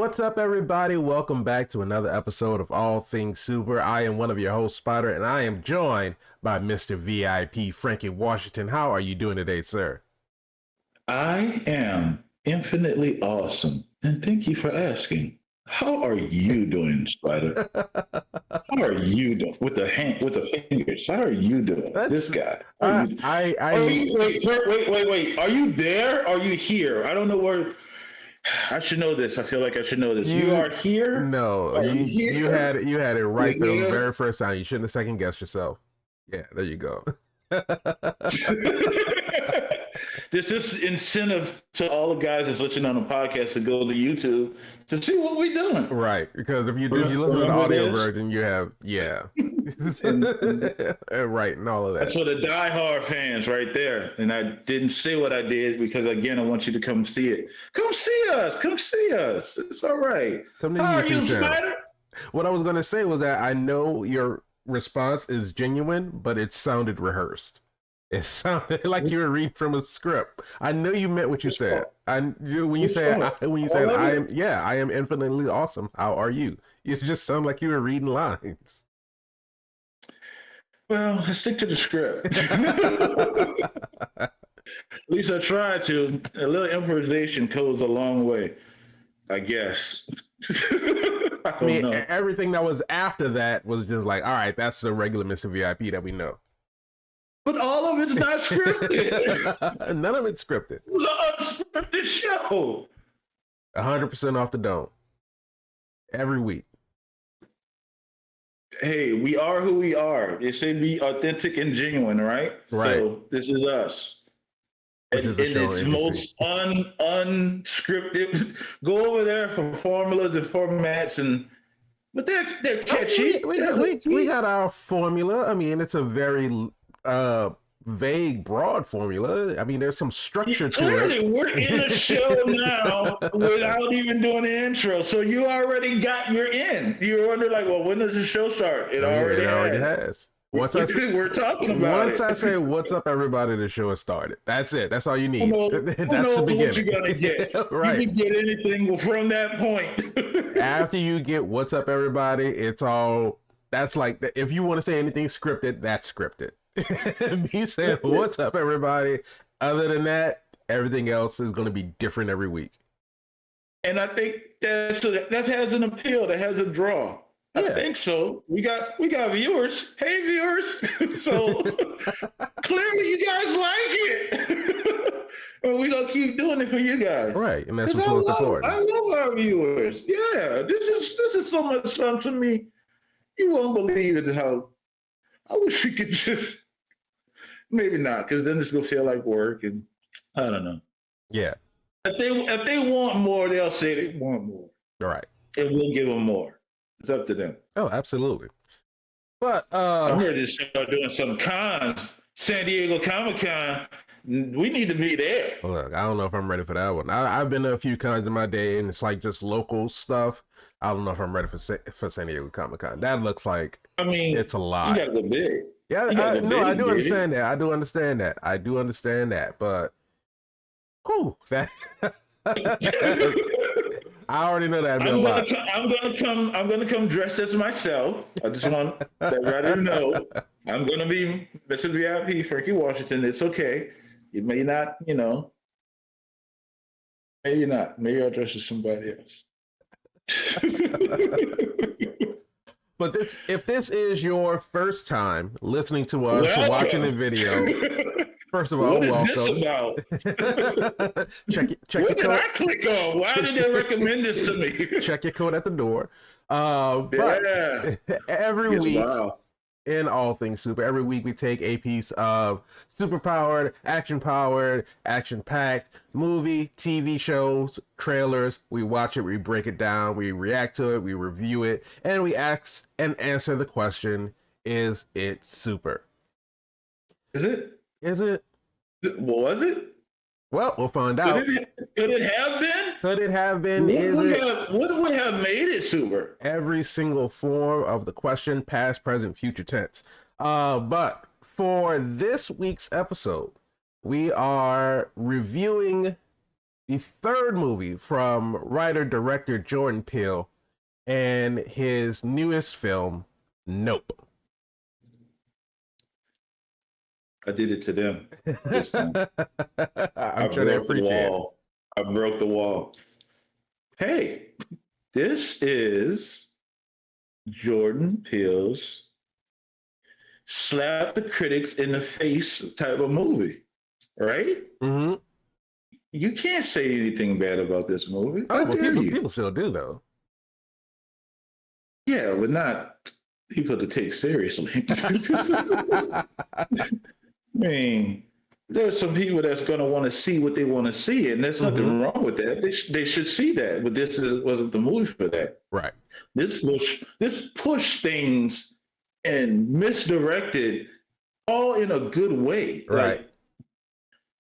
What's up, everybody? Welcome back to another episode of All Things Super. I am one of your hosts, Spider, and I am joined by Mr. VIP, Frankie Washington. How are you doing today, sir? I am infinitely awesome, and thank you for asking. How are you doing, Spider? How are you doing with the hand, with the fingers? How are you doing, this That's guy? Wait. Are you there? Are you here? I don't know where. I should know this. I feel like I should know this. You you. are here. No, Are you you here? had it right You're the here. very first time. You shouldn't have second guessed yourself. Yeah, there you go. This is incentive to all the guys that's listening on the podcast to go to YouTube to see what we're doing. Right, because if you listen to the Remember audio this? version, you have And right, and all of that's that. for the diehard fans right there. And I didn't say what I did because, again, I want you to come see it. Come see us. Come see us. It's all right. Come to the How are you, YouTube channel. Spider? What I was going to say was that I know your response is genuine, but it sounded rehearsed. It sounded like you were reading from a script. I know you meant what you said. When you said I am infinitely awesome. How are you? You just sound like you were reading lines. Well, I stick to the script. At least I try to. A little improvisation goes a long way, I guess. I I mean, don't know. everything that was after that was just like, all right, that's the regular Mr. VIP that we know. But all of it's not scripted. None of it's scripted. It was an unscripted show. 100% off the dome. Every week. Hey, we are who we are. They say be authentic and genuine, right? Right. So this is us. Which And is a show it's on NBC. most unscripted. Go over there for formulas and formats, but they're catchy. We got our formula. I mean, it's a very vague, broad formula. I mean, there's some structure to Clearly, it. we're in the show now without even doing the intro. So you already got your in. You're wondering, like, well, when does the show start? It already has. We're talking about once it. I say what's up, everybody, the show has started. That's it. That's all you need. Who That's knows the beginning. what you're gonna get. Right. You can get anything from that point. After you get what's up, everybody, it's all. That's like if you want to say anything scripted, that's scripted. Me saying what's up, everybody. Other than that, everything else is going to be different every week. And I think that has an appeal. That has a draw. Yeah. I think so. We got viewers. Hey, viewers. So clearly, you guys like it. And we're gonna keep doing it for you guys. Right, and that's what's most important. I love our viewers. Yeah, this is so much fun for me. You won't believe it how. I wish we could just. Maybe not, because then it's gonna feel like work, and I don't know. Yeah. If they want more, they'll say they want more. All right. And we'll give them more. It's up to them. Oh, absolutely. But I heard they start doing some cons. San Diego Comic-Con. We need to be there. Look, I don't know if I'm ready for that one. I've been to a few cons in my day, and it's like just local stuff. I don't know if I'm ready for San Diego Comic-Con. That looks like it's a lot. You gotta go big. Yeah, I do understand that. I do understand that. But, whew, that I already know that'd be a lot. I'm gonna come dressed as myself. I just want everybody to know I'm gonna be Mr. VIP, Frankie Washington. It's okay. You may not, maybe not. Maybe I'll dress as somebody else. But if this is your first time listening to us, watching the video, first of all, welcome. What is this about? check what your did I click on? Why did they recommend this to me? Check your code at the door. But every week, in All Things Super, every week we take a piece of super-powered, action-packed movie, TV shows, trailers. We watch it, we break it down, we react to it, we review it, and we ask and answer the question, is it super? Is it? Is it? Was it? Well, we'll find out. Could it have been? Could it have been? What would have made it super? Every single form of the question, past, present, future tense. But for this week's episode, we are reviewing the third movie from writer-director Jordan Peele and his newest film, Nope. I did it to them this time. I'm I sure they broke the appreciate it. wall. I broke the wall. Hey, this is Jordan Peele's slap the critics in the face type of movie, right? Mm-hmm. You can't say anything bad about this movie. Oh, How but dare you? people still do though. Yeah, but not people to take seriously. I mean, there's some people that's going to want to see what they want to see, and there's nothing wrong with that. They should see that, but wasn't the movie for that. Right. This push things and misdirected all in a good way. Right. Like,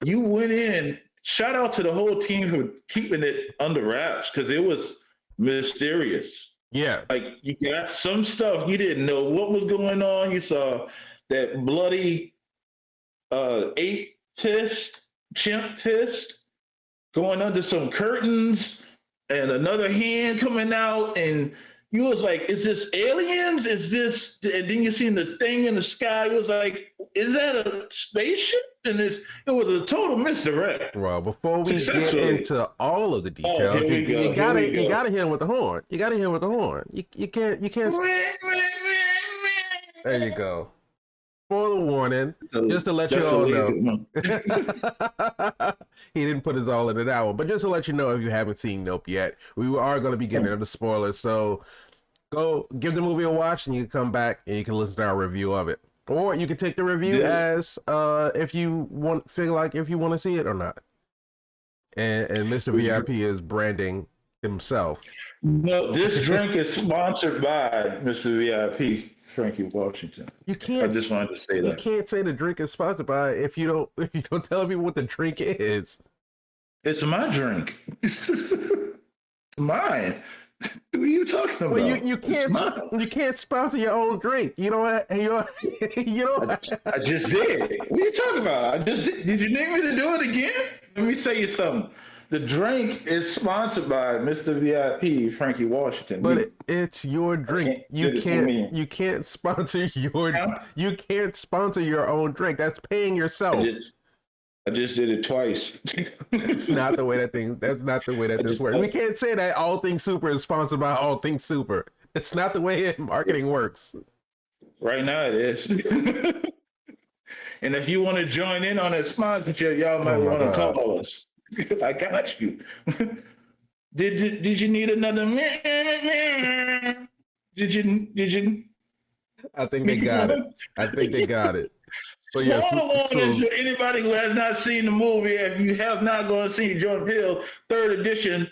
you went in. Shout out to the whole team for keeping it under wraps because it was mysterious. Yeah. Like, you got some stuff you didn't know what was going on. You saw that bloody ape fist, chimp fist going under some curtains and another hand coming out, and you was like, is this aliens? Is this, and then you seen the thing in the sky. It was like, is that a spaceship? And it was a total misdirect. Well, before we get into all of the details, you gotta hit him with the horn. You gotta hit him with the horn. You can't. There you go. Spoiler warning, just to let you all know. He didn't put his all into that one, but just to let you know, if you haven't seen Nope yet, we are going to be getting into spoilers. So go give the movie a watch, and you can come back and you can listen to our review of it, or you can take the review as if you want to see it or not. And Mr. VIP is branding himself. No, this drink is sponsored by Mr. VIP. Frankie Washington. You can't. I just wanted to say that. You can't say the drink is sponsored by if you don't tell people what the drink is. It's my drink. It's mine. What are you talking about? Well, you can't sponsor your own drink. You know. I just did. What are you talking about? I just did. Did you need me to do it again? Let me say you something. The drink is sponsored by Mr. VIP, Frankie Washington. But it's your drink. You can't sponsor your own drink. That's paying yourself. I just did it twice. That's not the way that this works. We can't say that All Things Super is sponsored by All Things Super. It's not the way marketing works. Right now it is. And if you want to join in on that sponsorship, y'all might want to call us. I got you. Did you need another man? Did you? I think they got it. But yeah, anybody who has not seen the movie, if you have not gone to see Jordan Peele third edition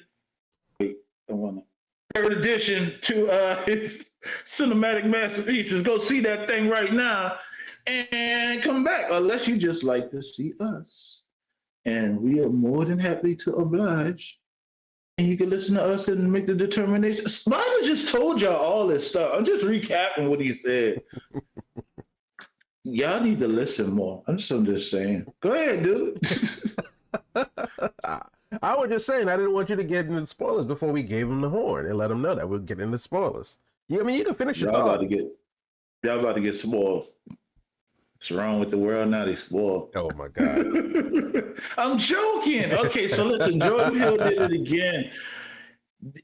to his cinematic masterpieces, go see that thing right now and come back. Unless you just like to see us. And we are more than happy to oblige. And you can listen to us and make the determination. Spider just told y'all all this stuff. I'm just recapping what he said. Y'all need to listen more. I'm just saying. Go ahead, dude. I was just saying, I didn't want you to get into spoilers before we gave him the horn and let him know that we'll get into spoilers. I mean, you can finish your thought. Y'all about to get spoiled. What's wrong with the world now? They spoiled. Oh my God. I'm joking. Okay, so listen, Jordan Peele did it again.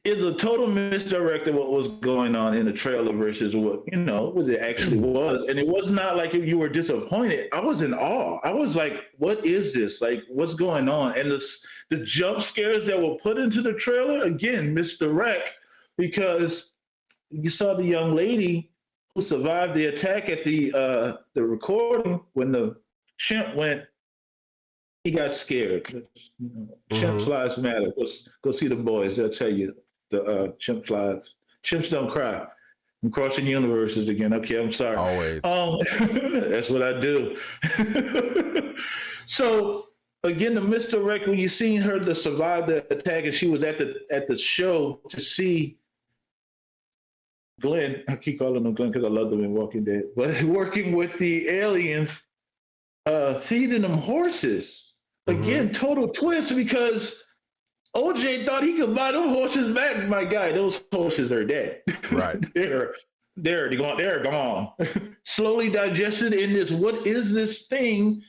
It's a total misdirect of what was going on in the trailer versus what it actually was. And it was not like you were disappointed. I was in awe. I was like, what is this? Like, what's going on? And the jump scares that were put into the trailer, again, misdirect, because you saw the young lady who survived the attack at the recording when the chimp went. He got scared. Chimp flies matter. Go see the boys. They'll tell you the chimp flies. Chimps don't cry. I'm crossing universes again. Okay, I'm sorry. Always. That's what I do. So again, the misdirect when you seen her to survive the attack, and she was at the show to see Glenn. I keep calling him Glenn because I love them in Walking Dead. But working with the aliens, feeding them horses. Again, total twist, because OJ thought he could buy those horses back. My guy, those horses are dead. Right. they're they're gone. Slowly digested in this. What is this thing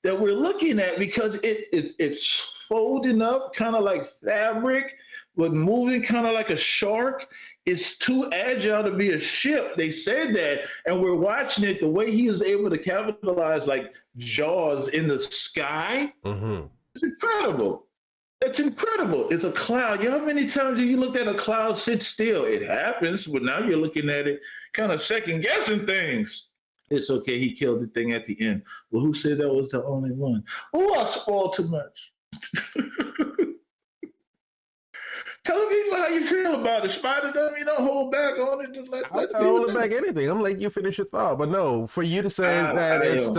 that we're looking at? Because it's folding up, kind of like fabric, but moving kind of like a shark. It's too agile to be a ship. They said that, and we're watching it. The way he is able to capitalize like Jaws in the sky, Mm-hmm. it's incredible. It's incredible. It's a cloud. You know how many times have you looked at a cloud sit still? It happens, but now you're looking at it kind of second guessing things. It's okay. He killed the thing at the end. Well, who said that was the only one? Oh, I spoiled too much. Tell people how you feel about it. Spider Dummy, don't hold back on it. Just I'm let not people holding know. back anything. I'm letting you finish your thought. But no, for you to say that it's I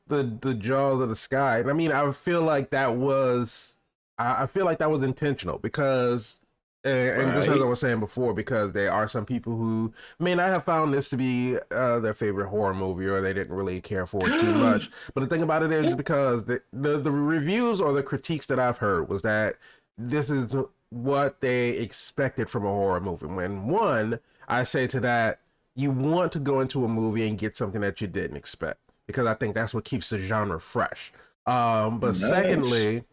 the jaws of the sky. I mean, I feel like that was I feel like that was intentional because and just as I right. was saying before, because there are some people who may not have found this to be their favorite horror movie or they didn't really care for it too much. But the thing about it is because the reviews or the critiques that I've heard was that this is what they expected from a horror movie. When one, I say to that, you want to go into a movie and get something that you didn't expect because I think that's what keeps the genre fresh. But Nice. secondly,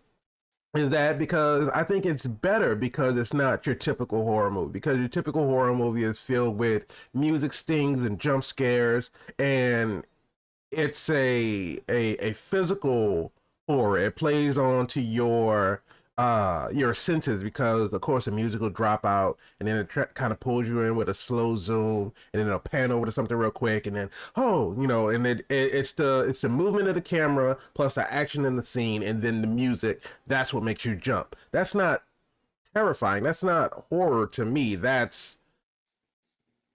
is that because I think it's better because it's not your typical horror movie. Because your typical horror movie is filled with music stings and jump scares, and it's a physical horror. It plays on to your senses because of course the music will drop out and then it kind of pulls you in with a slow zoom and then it'll pan over to something real quick and then and it's the movement of the camera plus the action in the scene and then the music. That's what makes you jump. That's not terrifying. That's not horror to me. That's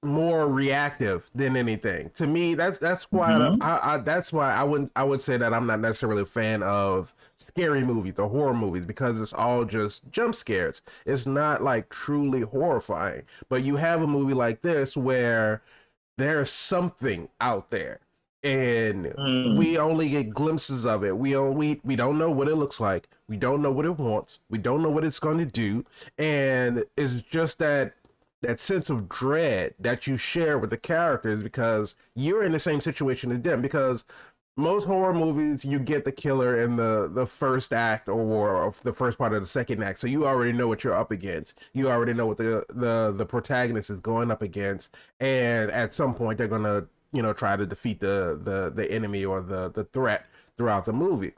more reactive than anything. To me, that's why Mm-hmm. that's why I would say that I'm not necessarily a fan of scary movies or horror movies because it's all just jump scares. It's not like truly horrifying. But you have a movie like this where there's something out there and Mm. we only get glimpses of it. We don't know what it looks like. We don't know what it wants. We don't know what it's going to do. And it's just that sense of dread that you share with the characters because you're in the same situation as them because most horror movies you get the killer in the first act or the first part of the second act, so you already know what you're up against. You already know what the protagonist is going up against, and at some point they're gonna try to defeat the enemy or the threat throughout the movie.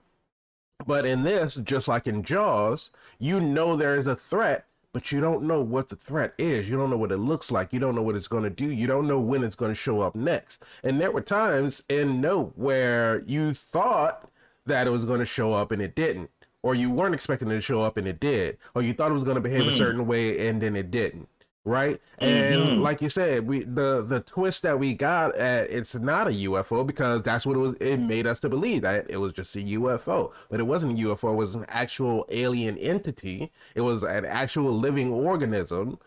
But in this, just like in Jaws, you know there is a threat, but you don't know what the threat is. You don't know what it looks like. You don't know what it's going to do. You don't know when it's going to show up next. And there were times in Note where you thought that it was going to show up and it didn't, or you weren't expecting it to show up and it did, or you thought it was going to behave a Mm. certain way and then it didn't. Right, and Mm-hmm. like you said, the twist that we got at it's not a UFO because that's what it was. It made us to believe that it was just a UFO, but it wasn't a UFO. It was an actual alien entity. It was an actual living organism,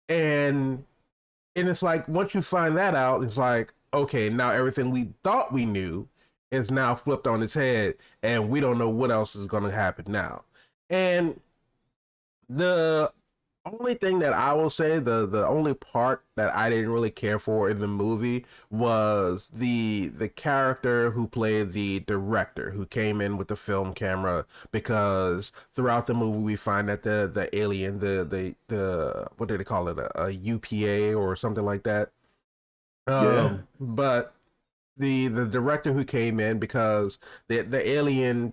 and it's like once you find that out, it's like okay, now everything we thought we knew is now flipped on its head, and we don't know what else is going to happen now. And the only thing that I will say, the only part that I didn't really care for in the movie was the character who played the director who came in with the film camera because throughout the movie we find that the alien the what did they call it, a UPA or something like that. Yeah. But the director who came in because the alien,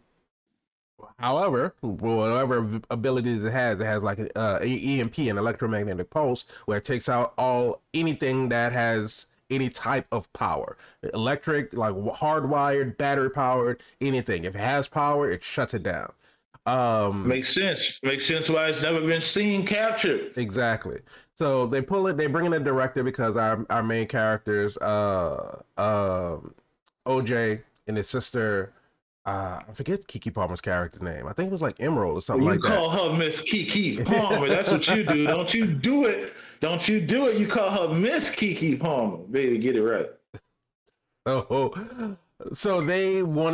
however, whatever abilities it has like an EMP, an electromagnetic pulse, where it takes out all anything that has any type of power, electric, like hardwired, battery powered, anything. If it has power, it shuts it down. Um, Makes sense. Makes sense why it's never been seen captured. exactly. So they pull it. They bring in a director because our main characters, OJ and his sister. I forget Kiki Palmer's character's name. I think it was like Emerald or Well, something you like that. call her Miss Kiki Palmer. That's what you do. Don't you do it. Don't you do it. You call her Miss Kiki Palmer. Baby, get it right. Oh, So they were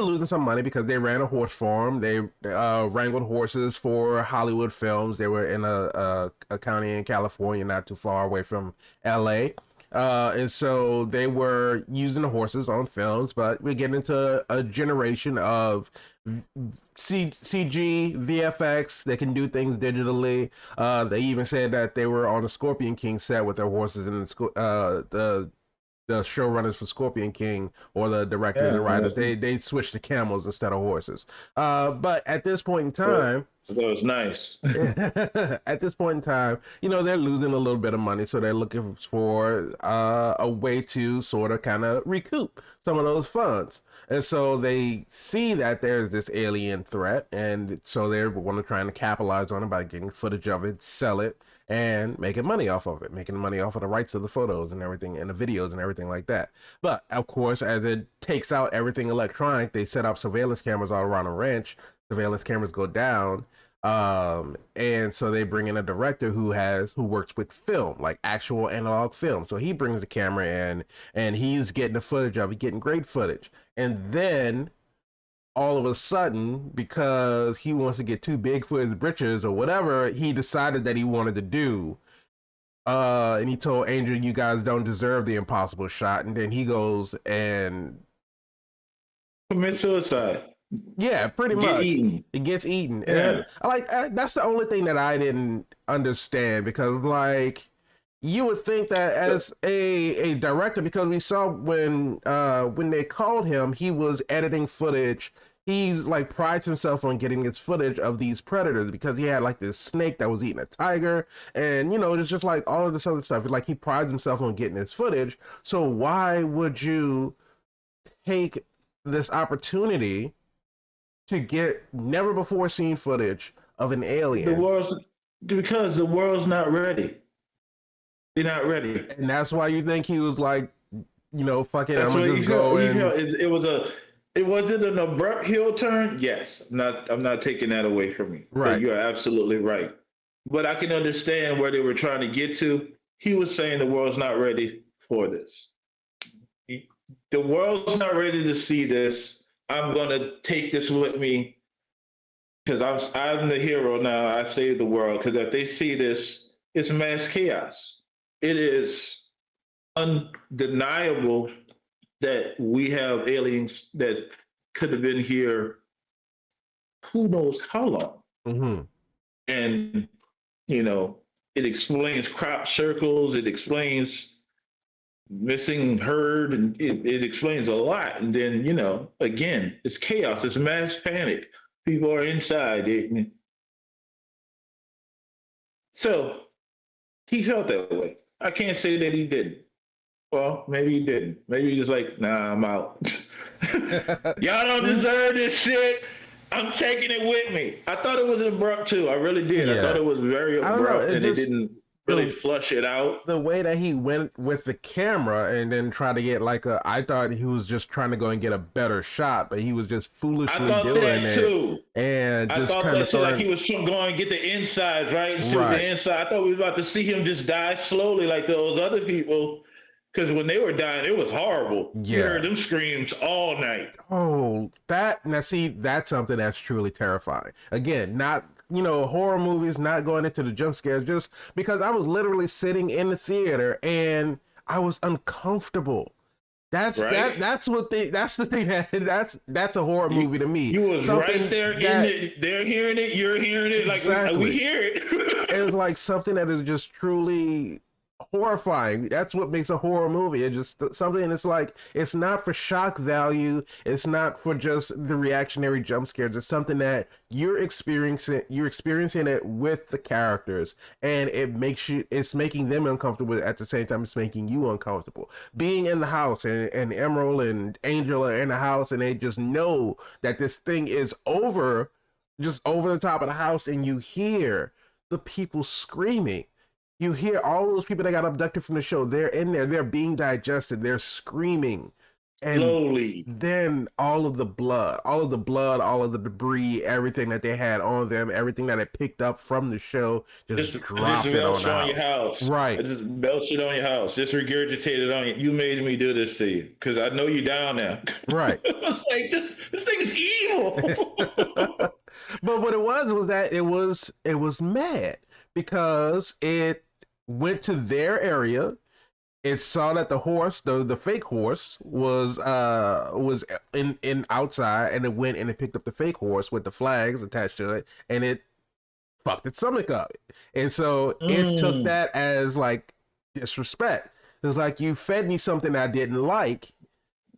losing some money because they ran a horse farm. They wrangled horses for Hollywood films. They were in a county in California, not too far away from LA. And so they were using the horses on films, but we're getting into a generation of CG, VFX. They can do things digitally. They even said that they were on the Scorpion King set with their horses, and the showrunners for Scorpion King or the directors and writers, they switched to camels instead of horses. But at this point in time, so that was nice. at this point in time, they're losing a little bit of money, so they're looking for a way to sort of kind of recoup some of those funds. And so they see that there's this alien threat, and so they're want to try and capitalize on it by getting footage of it, sell it, and making money off of it, making money off of the rights of the photos and everything, and the videos and everything like that. But of course, as it takes out everything electronic, they set up surveillance cameras all around the ranch. Surveillance cameras go down, and so they bring in a director who works with film, like actual analog film. So he brings the camera in, and he's getting the footage of it, getting great footage. And then all of a sudden, because he wants to get too big for his britches or whatever he decided that he wanted to do, and he told Angel, "You guys don't deserve the impossible shot." And then he goes and commit suicide. Yeah, pretty much. It gets eaten. Yeah. And that's the only thing that I didn't understand, because like you would think that as a director, because we saw when they called him, he was editing footage. He like prides himself on getting his footage of these predators, because he had like this snake that was eating a tiger, and it's just like all of this other stuff. Like he prides himself on getting his footage. So why would you take this opportunity to get never before seen footage of an alien? Because the world's not ready. They're not ready, and that's why you think he was like, fuck it, I'm gonna just go. It wasn't an abrupt heel turn. Yes, I'm not taking that away from you. Right, you're absolutely right. But I can understand where they were trying to get to. He was saying the world's not ready for this. The world's not ready to see this. I'm gonna take this with me, because I'm the hero now. I saved the world. Because if they see this, it's mass chaos. It is undeniable that we have aliens that could have been here who knows how long. Mm-hmm. And, it explains crop circles, it explains missing herd, and it explains a lot. And then, again, it's chaos, it's mass panic. People are inside. So he felt that way. I can't say that he didn't. Well, maybe he didn't. Maybe he was like, nah, I'm out. Y'all don't deserve this shit. I'm taking it with me. I thought it was abrupt too. I really did. Yeah. I thought it was very abrupt, and it didn't really flush it out. The way that he went with the camera and then tried to get I thought he was just trying to go and get a better shot, but he was just foolishly doing it. Too. And just kind of like he was going to get the insides, right? And see the inside. I thought we were about to see him just die slowly like those other people. Because when they were dying, it was horrible. Yeah. You heard them screams all night. Oh, that's something that's truly terrifying. Again, not, horror movies, not going into the jump scares, just because I was literally sitting in the theater and I was uncomfortable. That's right? That's the thing that's a horror movie to me. You was something right there in it. They're hearing it. You're hearing it. Exactly. Like we hear it. It's like something that is just truly horrifying. That's what makes a horror movie. It's just something. It's like, it's not for shock value. It's not for just the reactionary jump scares. It's something that you're experiencing it with the characters, and it's making them uncomfortable. At the same time, it's making you uncomfortable. Being in the house, and Emerald and Angel are in the house, and they just know that this thing is just over the top of the house, and you hear the people screaming. You hear all those people that got abducted from the show. They're in there. They're being digested. They're screaming. And slowly. then all of the debris, everything that they had on them, everything that it picked up from the show, Just, just just dropped it on melts the on your house. house. Right. It just melts it on your house. Just regurgitated on you. You made me do this to you because I know you down there. Right. It's like this thing is evil. But what it was that it was mad because it went to their area. It saw that the horse, the fake horse, was in outside, and it went and it picked up the fake horse with the flags attached to it, and it fucked its stomach up. And so it took Mm, that as like disrespect. It's like, you fed me something I didn't like,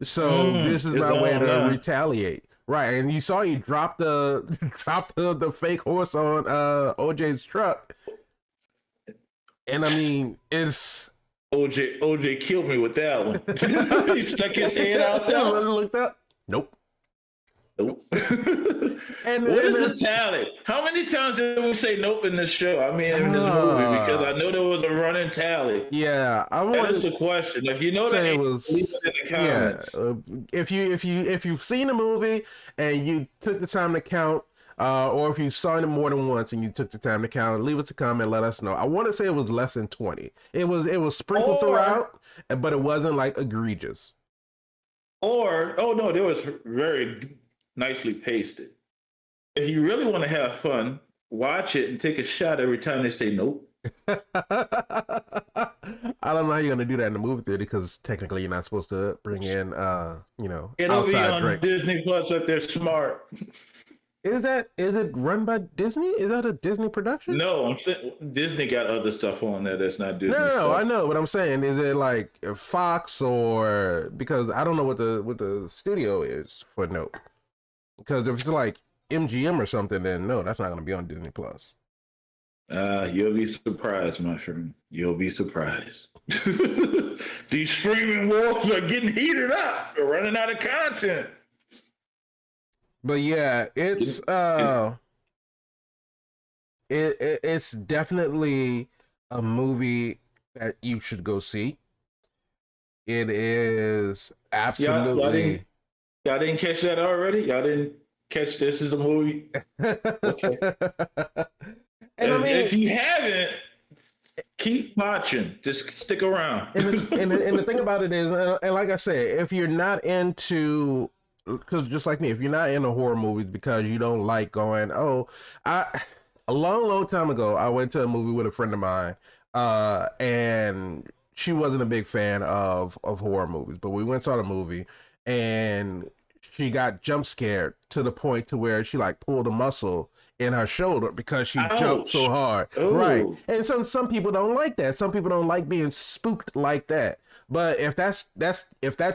so this is it's my way on to now. retaliate. Right. And you saw he dropped the dropped the fake horse on OJ's truck. And I mean, it's OJ killed me with that one. He stuck his head out there. looked up. Nope. Nope. And, What and is the talent? How many times did we say nope in this show? I mean, in this movie, because I know there was a running tally. yeah, I That want is the to question. If you know the say it answer, was, leave it in the yeah. comments. If you've seen the movie and you took the time to count, or if you saw it more than once and you took the time to count, leave us a comment. Let us know. I want to say it was less than 20. It was sprinkled Or, throughout, but it wasn't like egregious. oh no, there was very nicely pasted. If you really want to have fun, watch it and take a shot every time they say nope. I don't know how you're gonna do that in the movie theater because technically you're not supposed to bring in It'll be outside on drinks. Disney Plus if they're smart. Is it run by Disney? Is that a Disney production? No, I'm saying Disney got other stuff on there that's not Disney No, I stuff. know, but I'm saying, is it like Fox, or because I don't know what the studio is for Nope. Because if it's like MGM or something, then no, that's not gonna be on Disney Plus. You'll be surprised, mushroom. You'll be surprised. These streaming wars are getting heated up. They're running out of content. But yeah, it's definitely a movie that you should go see. It is absolutely. Y'all didn't catch that already. Y'all didn't catch this as a movie. Okay. And I mean, if you haven't, keep watching. Just stick around. and the thing about it is, and like I said, if you're not into, because just like me, if you're not into horror movies because you don't like going, a long time ago, I went to a movie with a friend of mine, and she wasn't a big fan of horror movies, but we went and saw the movie, and she got jump scared to the point to where she like pulled a muscle in her shoulder because she jumped so hard. Ooh. Right. And some people don't like that. Some people don't like being spooked like that. But if that's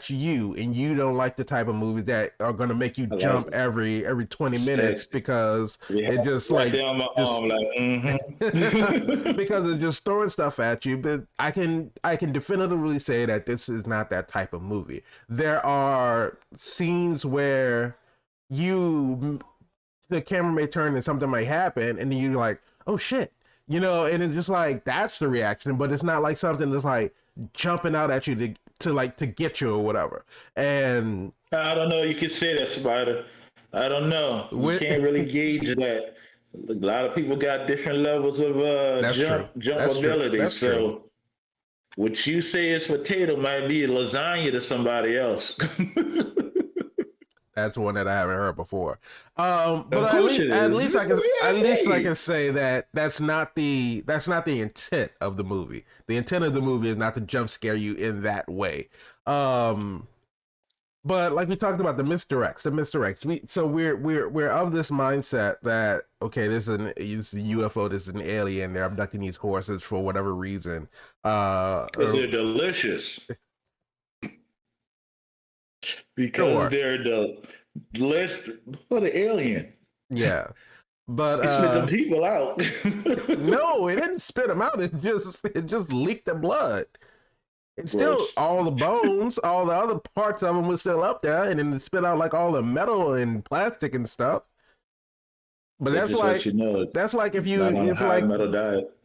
you and you don't like the type of movies that are going to make you jump every 20 minutes because it just like down my arm, like, because it's just throwing stuff at you. But I can definitively say that this is not that type of movie. There are scenes where the camera may turn and something might happen, and then you're like, oh shit, and it's just like, that's the reaction, but it's not like something that's like jumping out at you to get you or whatever. And I don't know. You could say that, Spider. I don't know. You can't really gauge that. A lot of people got different levels of jump ability. That's so true. what you say is potato might be lasagna to somebody else. That's one that I haven't heard before. But Of course it at is. least I Hey. can say that that's not the intent of the movie. The intent of the movie is not to jump scare you in that way. But like we talked about the misdirects. We're of this mindset that, okay, this is a UFO, this is an alien. They're abducting these horses for whatever reason. Because they're delicious. Because Sure. they're delicious for the alien. Yeah. But It spit them people out. no, it didn't spit them out. It just leaked the blood. It's still Gross. all the bones, all the other parts of them was still up there, and then it spit out like all the metal and plastic and stuff. But They that's just like let you know that's like if you not on a if high like metal diet.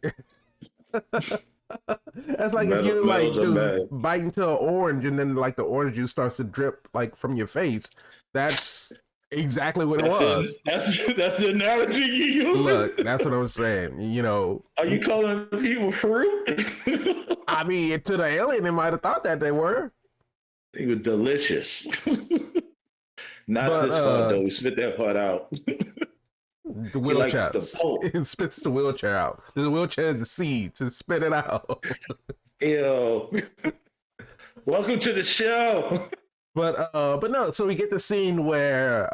That's like if you like Metals are just bad. bite into an orange and then like the orange juice starts to drip like from your face. That's exactly what it was. That's the analogy you Look, using. that's what I'm saying. You know, Are you calling people fruit? I mean, to the alien, they might have thought that they were, They were delicious. Not but this part though. We spit that part out. the He likes the wheelchairs. pulp. It spits the wheelchair out. The wheelchair is the seeds to spit it out. Ew. Welcome to the show. But no. So we get the scene where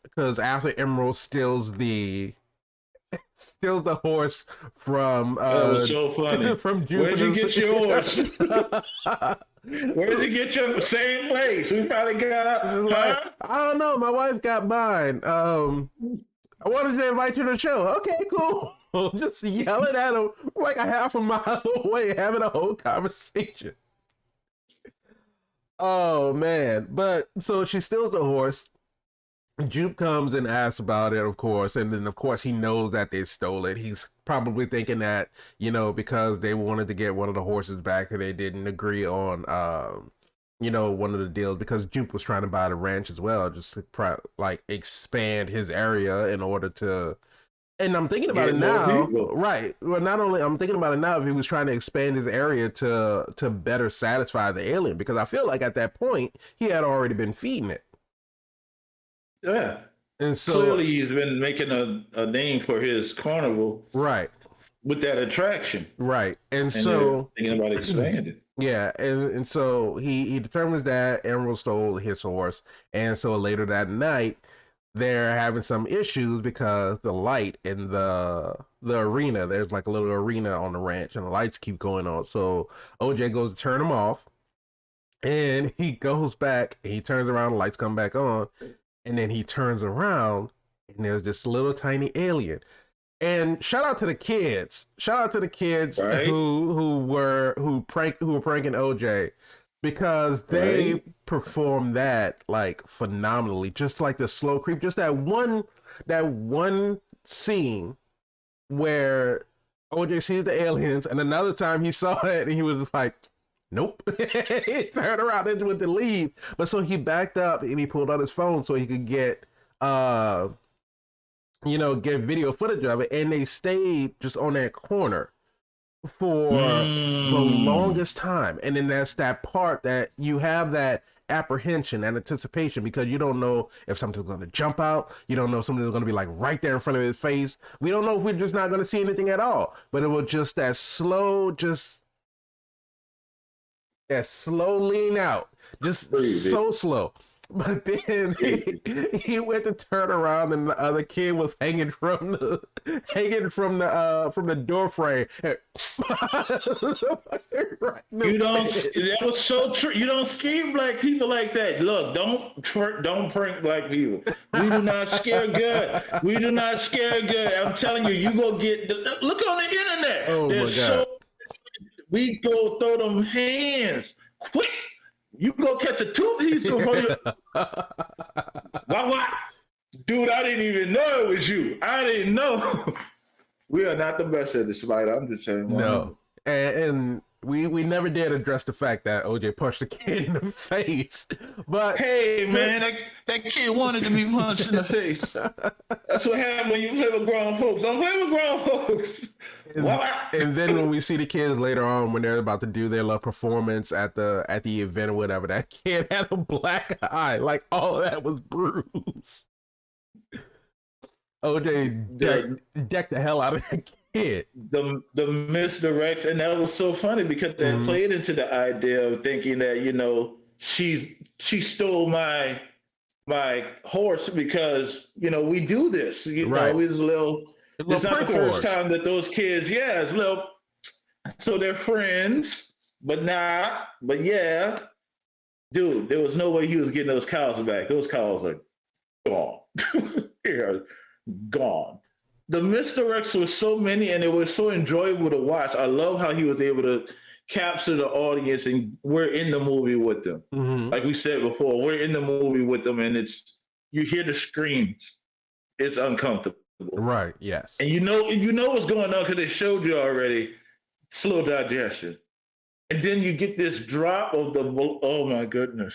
because after Emerald steals the horse from That was so funny. from Where'd you Jupiter's. get your horse? Where'd you get your same place? We probably got Like, I don't know. My wife got mine. I wanted to invite you to the show. Okay, cool. Just yelling at him like a half a mile away, having a whole conversation. Oh man! But so she steals the horse. Jupe comes and asks about it, of course, and then of course he knows that they stole it. He's probably thinking that, you know, because they wanted to get one of the horses back and they didn't agree on you know, one of the deals, because Jupe was trying to buy the ranch as well, just to like expand his area in order to. And I'm thinking about it now, right? Well, not only I'm thinking about it now, if he was trying to expand his area to better satisfy the alien, because I feel like at that point he had already been feeding it. Yeah. And so clearly he's been making a name for his carnival, right, with that attraction. right, and And so thinking about expanding. yeah, and so he determines that Emerald stole his horse, and so later that night they're having some issues because the light in the arena, there's like a little arena on the ranch, and the lights keep going on. So OJ goes to turn them off, and he goes back, and he turns around, the lights come back on, and then he turns around, and there's this little tiny alien. And shout out to the kids. Shout out to the kids Right. who were pranking OJ, because they performed that like phenomenally. Just like the slow creep, just that one scene where OJ sees the aliens, and another time he saw it and he was just like, nope. He turned around and went to leave. But so he backed up and he pulled out his phone so he could get get video footage of it, and they stayed just on that corner for the longest time. And then that's that part that you have that apprehension and anticipation, because you don't know if something's going to jump out. You don't know if something's going to be like right there in front of his face. We don't know if we're just not going to see anything at all. But it was just that slow lean out, just so slow. But then he went to turn around, and the other kid was hanging from the door frame. You don't. That was so true. You don't scare black people like that. Look, don't prank black people. We do not scare good. We do not scare good. I'm telling you, you go get. Look on the internet. Oh my God. We go throw them hands quick. You go catch a two-piece for you. What? Dude, I didn't even know it was you. I didn't know. We are not the best at this fight. I'm just saying. No. And we never did address the fact that OJ punched the kid in the face. But hey, man, that kid wanted to be punched in the face. That's what happened when you play with grown folks. Don't play with grown folks. And then when we see the kids later on, when they're about to do their love performance at the event or whatever, that kid had a black eye. Like, all of that was bruised. OJ decked the hell out of that kid. The misdirection, and that was so funny because that played into the idea of thinking that, you know, she stole my horse because, you know, we do this. You know, it's not the first time that those kids, it's little, so they're friends, but yeah. Dude, there was no way he was getting those cows back. Those cows are gone. They're gone. The misdirects were so many, and it was so enjoyable to watch. I love how he was able to capture the audience, and we're in the movie with them. Like we said before, we're in the movie with them, and you hear the screams. It's uncomfortable. Right, yes. And you know what's going on because they showed you already. slow digestion. And then you get this drop of the, oh my goodness.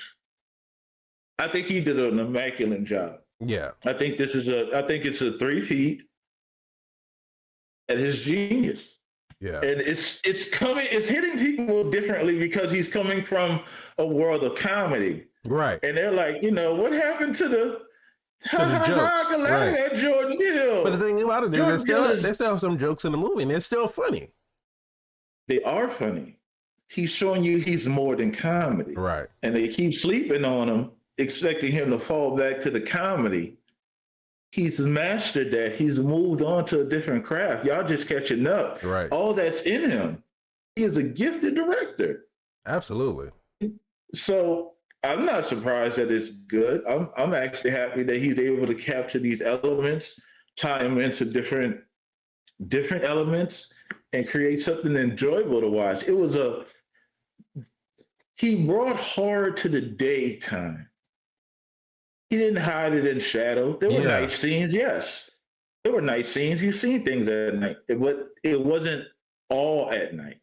I think he did an immaculate job. Yeah. I think it's a 3 feet at his genius. Yeah. And it's hitting people differently because he's coming from a world of comedy. Right. And they're like, what happened to the jokes? Right. At Jordan Peele. But the thing about it is, they still have some jokes in the movie, and they're still funny. They are funny. He's showing you he's more than comedy. Right. And they keep sleeping on him, expecting him to fall back to the comedy. He's mastered that. He's moved on to a different craft. Y'all just catching up. Right. All that's in him. He is a gifted director. Absolutely. So I'm not surprised that it's good. I'm actually happy that he's able to capture these elements, tie them into different elements, and create something enjoyable to watch. He brought horror to the daytime. He didn't hide it in shadow. There were night scenes, yes. There were night scenes. You've seen things at night, but it wasn't all at night.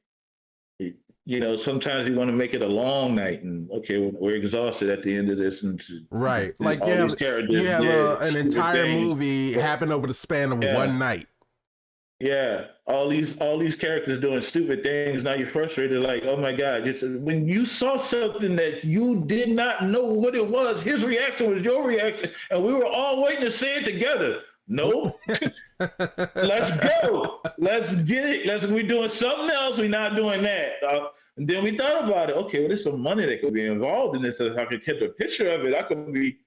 Sometimes you want to make it a long night, and okay, we're exhausted at the end of this, and right, like you have an entire movie happen over the span of one night. Yeah, all these characters doing stupid things. Now you're frustrated, like, oh my God! When you saw something that you did not know what it was, his reaction was your reaction, and we were all waiting to say it together. No, let's go. Let's get it. We're doing something else. We're not doing that. And then we thought about it. Okay, well, there's some money that could be involved in this. If I could get a picture of it, I could be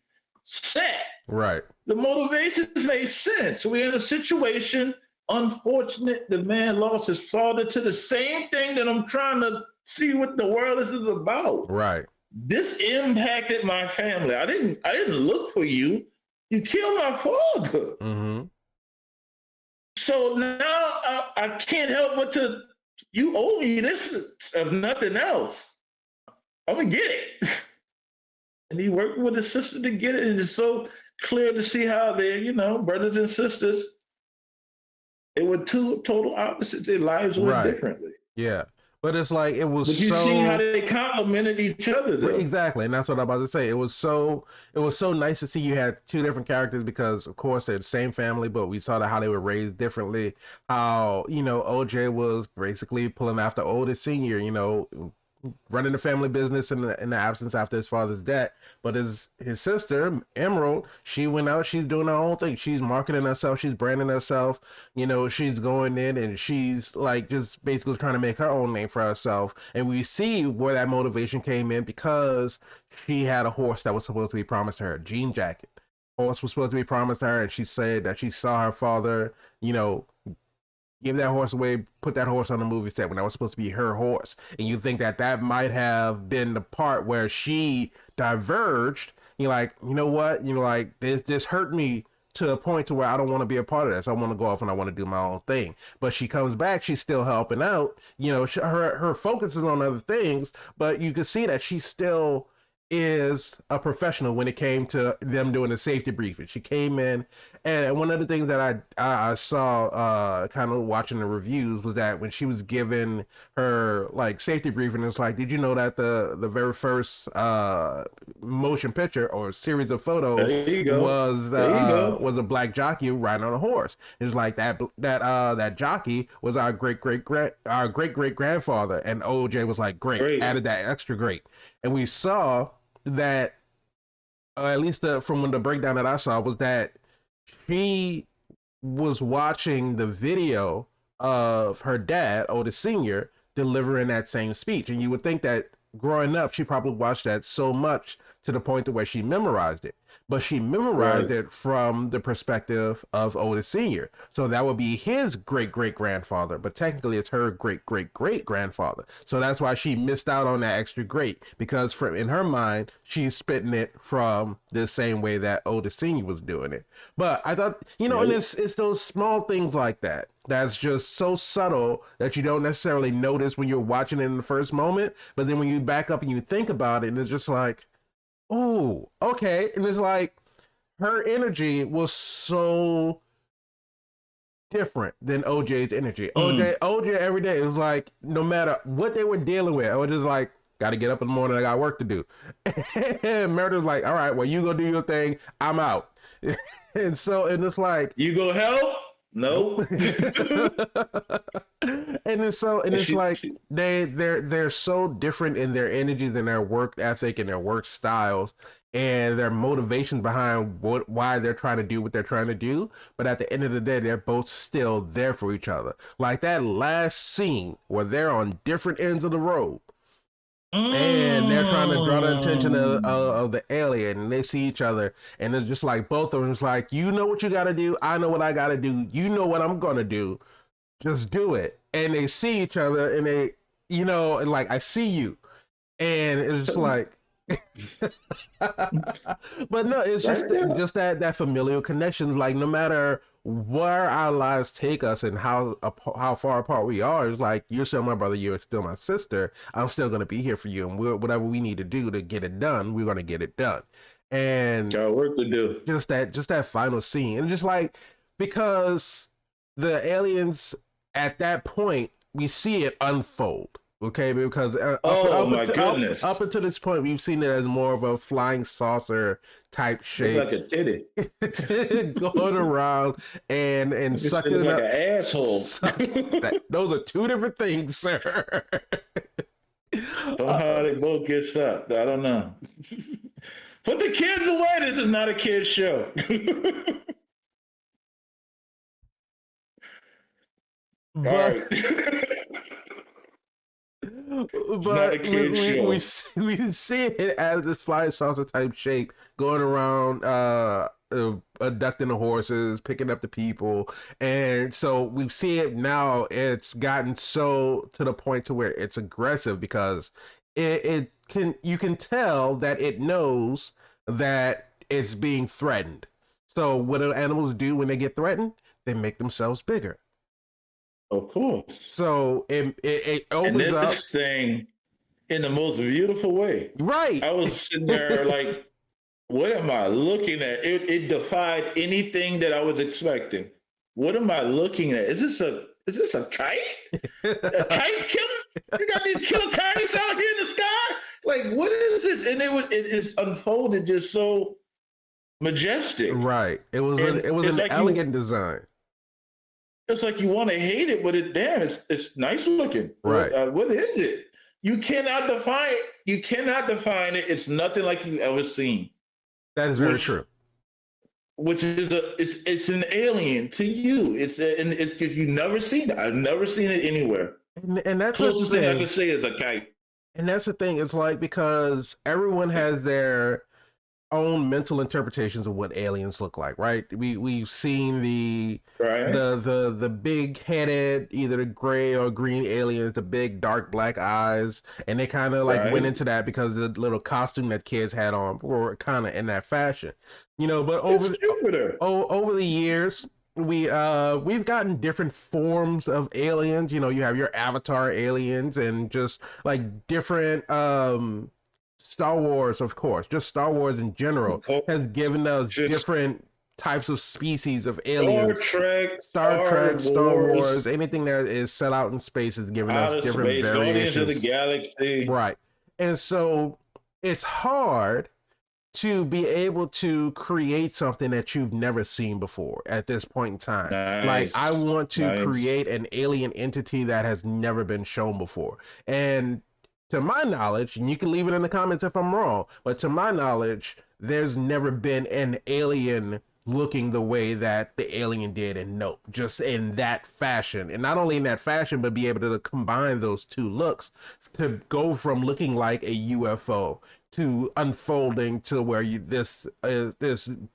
set. Right. The motivations made sense. We're in a situation. Unfortunate, the man lost his father to the same thing that I'm trying to see what the world is about. Right. This impacted my family. I didn't look for you. You killed my father. Mm-hmm. So now I can't help but you owe me this if nothing else. I'm gonna get it. And he worked with his sister to get it. And it's so clear to see how they're, brothers and sisters. It were two total opposites. Their lives went differently. Yeah. But it's like it was. But you see how they complemented each other, though. Exactly, and that's what I'm about to say. It was so nice to see you had two different characters because, of course, they're the same family, but we saw how they were raised differently. How OJ was basically pulling after oldest senior, running the family business in the absence after his father's death. But his sister, Emerald, she went out, she's doing her own thing. She's marketing herself, she's branding herself, she's going in and she's like just basically trying to make her own name for herself. And we see where that motivation came in because she had a horse that was supposed to be promised to her, jean jacket. Horse was supposed to be promised to her, and she said that she saw her father, give that horse away, put that horse on the movie set when that was supposed to be her horse. And you think that might have been the part where she diverged. You're like, you know what? This hurt me to a point to where I don't want to be a part of this. I want to go off and I want to do my own thing. But she comes back, she's still helping out. Her focus is on other things, but you can see that she still is a professional when it came to them doing the safety briefing. She came in, and one of the things that I saw kind of watching the reviews was that when she was given her like safety briefing, it's like, did you know that the very first motion picture or series of photos was a black jockey riding on a horse? It's like that jockey was our great great grandfather, and OJ was like great, added that extra great. And we saw that, at least from the breakdown that I saw, was that she was watching the video of her dad, Otis Sr., delivering that same speech. And you would think that growing up, she probably watched that so much to the point to where she memorized it. But she memorized it from the perspective of Otis Sr. So that would be his great-great-grandfather, but technically it's her great-great-great-grandfather. So that's why she missed out on that extra great, because in her mind, she's spitting it from the same way that Otis Sr. was doing it. But I thought, and it's those small things like that that's just so subtle that you don't necessarily notice when you're watching it in the first moment. But then when you back up and you think about it, and it's just like, oh, okay. And it's like her energy was so different than OJ's energy. Mm. OJ every day, it was like, no matter what they were dealing with, I was just like, got to get up in the morning, I got work to do. And Meredith's like, all right, well, you go do your thing, I'm out. And it's like, You go help? nope. No. And it's like they're so different in their energies and their work ethic and their work styles and their motivations behind why they're trying to do what they're trying to do. But at the end of the day, they're both still there for each other. Like that last scene where they're on different ends of the road. And they're trying to draw the attention of the alien, and they see each other, and it's just like both of them. It's like, you know what you got to do, I know what I got to do, you know what I'm gonna do, just do it. And they see each other, and they, like, I see you, and it's just like, but no, it's just that familial connection. Like no matter where our lives take us and how far apart we are, it's like, you're still my brother, you're still my sister, I'm still going to be here for you, and whatever we need to do to get it done, we're going to get it done. And got work to do. Just that final scene, and just like, because the aliens at that point, we see it unfold. Okay, because up until this point, we've seen it as more of a flying saucer type shape, like a titty going around and sucking it like up. An asshole. Those are two different things, sir. Somehow they both get sucked. I don't know. Put the kids away. This is not a kid's show. But we see it as a flying saucer type shape going around, abducting the horses, picking up the people, and so we see it now. It's gotten so to the point to where it's aggressive, because you can tell that it knows that it's being threatened. So what do animals do when they get threatened? They make themselves bigger. Of course. So it opens up up this thing in the most beautiful way. Right. I was sitting there like, what am I looking at? It defied anything that I was expecting. What am I looking at? Is this a kite? A kite killer? You got these killer kites out here in the sky? Like, what is this? And it's unfolded just so majestic. Right. It was an like elegant design. It's like you want to hate it, but it's nice looking. Right. What is it? You cannot define it. You It's nothing like you've ever seen. That is very true. Which is it's an alien to you. It's you've never seen it. I've never seen it anywhere. And that's the closest thing I can say is a kite. And that's the thing. It's like, because everyone has their own mental interpretations of what aliens look like, right? We've seen the big headed, either the gray or green aliens, the big dark black eyes, and they kind of like went into that because the little costume that kids had on were kind of in that fashion, but over the years we've gotten different forms of aliens. You have your Avatar aliens, and just like different Star Wars, of course, just Star Wars in general has given us different types of species of aliens. Star Trek, Star Wars, anything that is set out in space is giving us different variations. Of the galaxy. Right. And so it's hard to be able to create something that you've never seen before at this point in time. Nice. Like, I want to create an alien entity that has never been shown before. And to my knowledge, and you can leave it in the comments if I'm wrong, but to my knowledge, there's never been an alien looking the way that the alien did in Nope, just in that fashion. And not only in that fashion, but be able to combine those two looks to go from looking like a UFO to unfolding to where this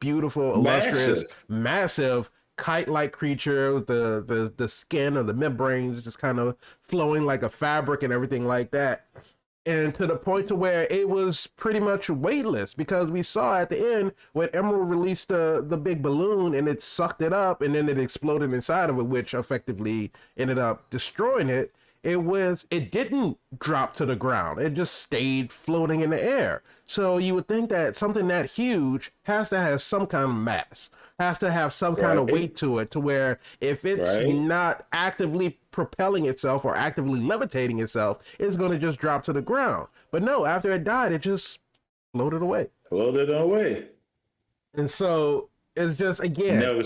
beautiful, illustrious, massive kite-like creature with the skin or the membranes just kind of flowing like a fabric and everything like that. And to the point to where it was pretty much weightless, because we saw at the end when Emerald released the big balloon and it sucked it up and then it exploded inside of it, which effectively ended up destroying it. it didn't drop to the ground. It just stayed floating in the air. So you would think that something that huge has to have some kind of mass, has to have some kind of weight to it, to where if it's not actively propelling itself or actively levitating itself, it's going to just drop to the ground. But no, after it died, it just floated away. Floated away. And so it's just, again, never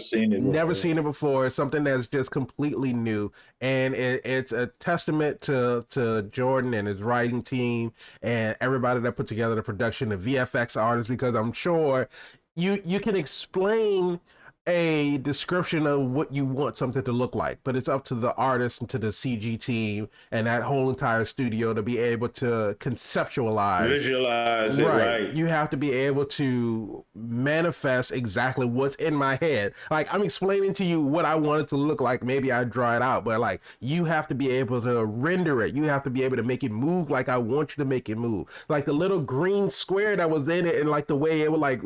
seen it before. It's something that's just completely new, and it's a testament to Jordan and his writing team and everybody that put together the production, the VFX artists, because I'm sure you can explain a description of what you want something to look like, but it's up to the artist and to the CG team and that whole entire studio to be able to visualize it. Right. You have to be able to manifest exactly what's in my head. Like, I'm explaining to you what I want it to look like. Maybe I draw it out, but like, you have to be able to render it. You have to be able to make it move like I want you to make it move. Like the little green square that was in it, and like the way it would like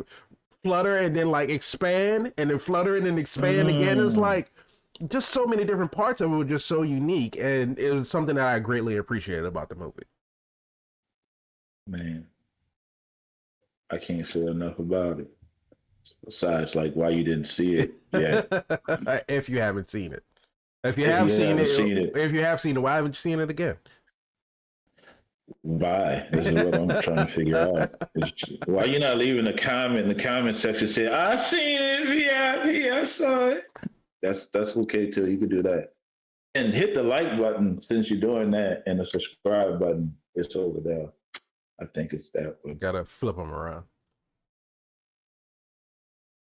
flutter and then like expand and then flutter and then expand again. It's like just so many different parts of it were just so unique, and it was something that I greatly appreciated about the movie. Man, I can't say enough about it. Besides, like, why you didn't see it yet? If you haven't seen it, if you have seen it, why haven't you seen it again? Why? This is what I'm trying to figure out. Why you not leaving a comment in the comment section saying, I seen it, VIP, I saw it. That's okay too. You can do that. And hit the like button since you're doing that, and the subscribe button. It's over there. I think it's that one. Gotta flip them around.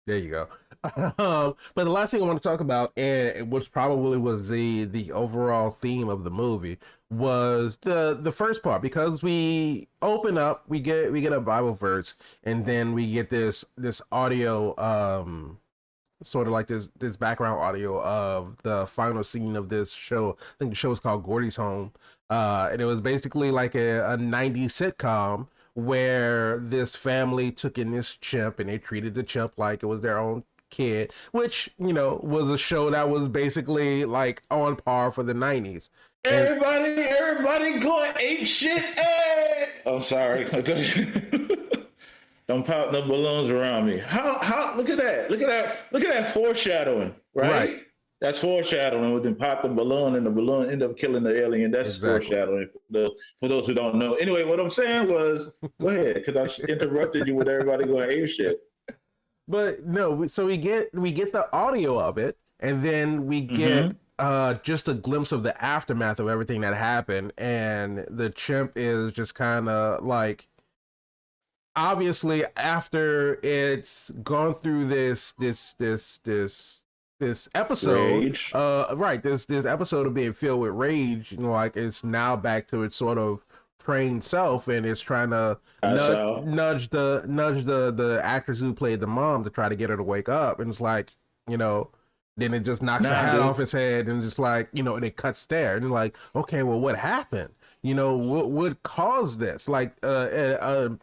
There you go. But the last thing I want to talk about, and which probably was the overall theme of the movie, was the first part, because we open up, we get a Bible verse, and then we get this audio, sort of like this background audio of the final scene of this show. I think the show is called Gordy's Home, and it was basically like a 90s sitcom where this family took in this chimp and they treated the chimp like it was their own kid, which, you know, was a show that was basically like on par for the 90s. Everybody going ape shit. Hey! I'm sorry. Don't pop no balloons around me. How look at that foreshadowing, right? That's foreshadowing. We then pop the balloon and the balloon end up killing the alien. That's foreshadowing for those who don't know. Anyway, what I'm saying was, go ahead, because I interrupted you with everybody going ape shit. But no, so we get the audio of it, and then we get just a glimpse of the aftermath of everything that happened, and the chimp is just kind of like, obviously after it's gone through this episode, this episode of being filled with rage, you know, like it's now back to its sort of trained self, and it's trying to nudge the actors who played the mom to try to get her to wake up, and it's like, you know, then it just knocks the hat off his head, and just like, you know, and it cuts there, and like, okay, well, what happened? You know, what caused this? Like a